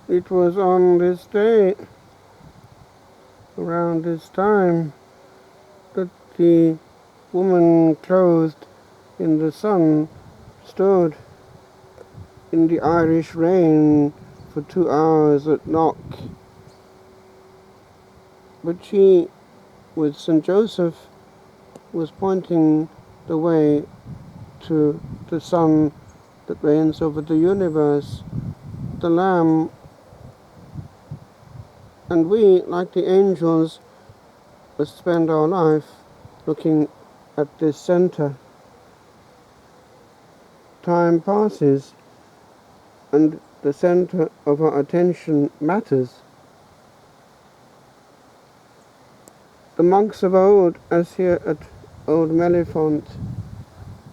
It was on this day, around this time, that the woman clothed in the sun stood in the Irish rain for 2 hours at Knock. But she, with St. Joseph, was pointing the way to the sun that reigns over the universe, the Lamb. And we, like the angels, must spend our life looking at this center. Time passes, and the center of our attention matters. The monks of old, as here at Old Mellifont,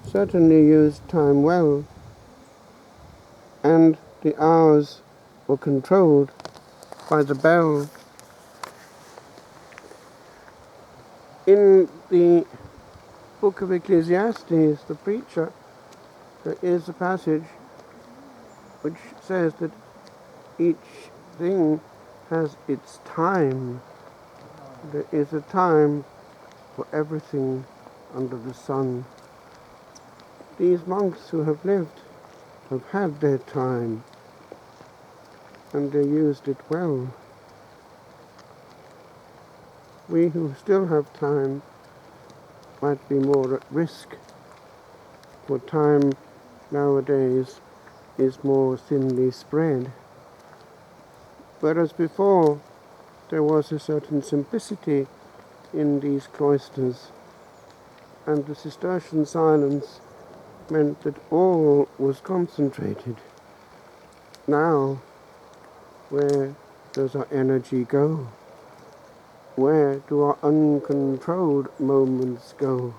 certainly used time well, and the hours were controlled by the bell. In the book of Ecclesiastes, the preacher, there is a passage which says that each thing has its time. There is a time for everything under the sun. These monks who have lived have had their time, and they used it well. We who still have time might be more at risk, for time nowadays is more thinly spread. Whereas before there was a certain simplicity in these cloisters, and the Cistercian silence meant that all was concentrated. Now, where does our energy go? Where do our uncontrolled moments go?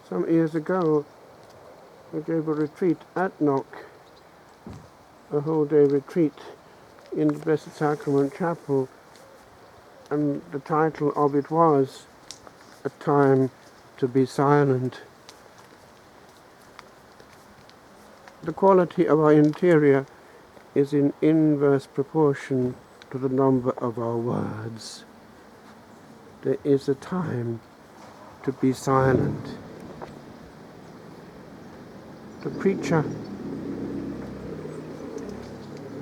Some years ago, I gave a retreat at Knock, a whole-day retreat in the Blessed Sacrament Chapel, and the title of it was A Time to Be Silent. The quality of our interior is in inverse proportion to the number of our words. There is a time to be silent. The preacher,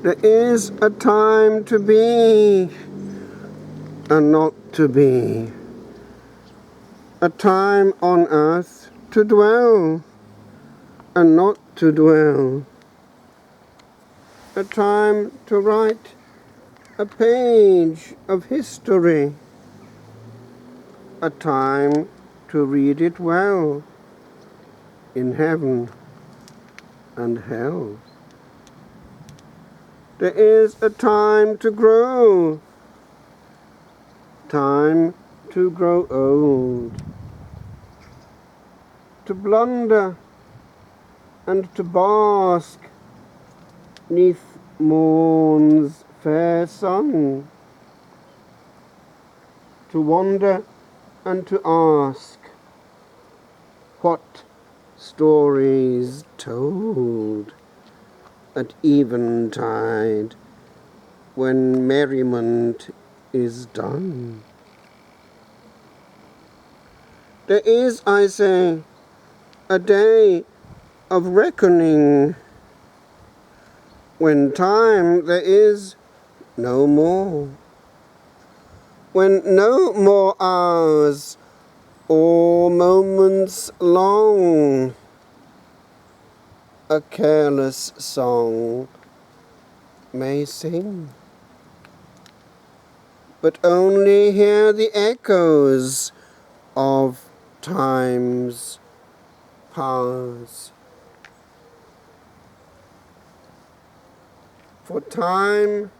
there is a time to be and not to be. A time on earth to dwell and not to dwell. A time to write a page of history. A time to read it well in heaven and hell. There is a time to grow, time to grow old, to blunder and to bask 'neath morn's fair sun, to wander and to ask what stories told at eventide when merriment is done. There is, I say, a day of reckoning, when time there is no more, when no more hours or moments long a careless song may sing, but only hear the echoes of time's powers. For time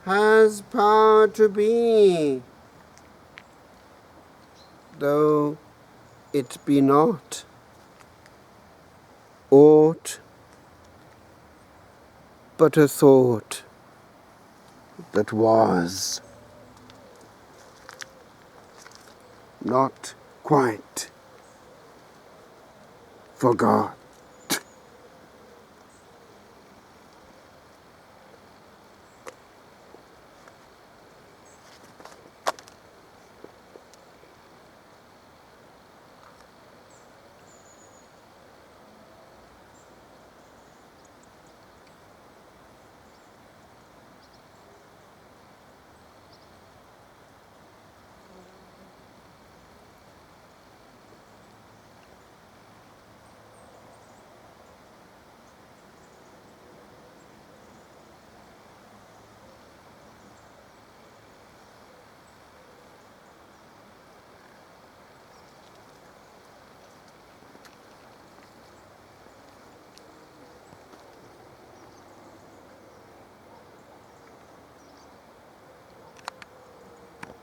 has power to be, though it be not aught but a thought that was not quite forgot.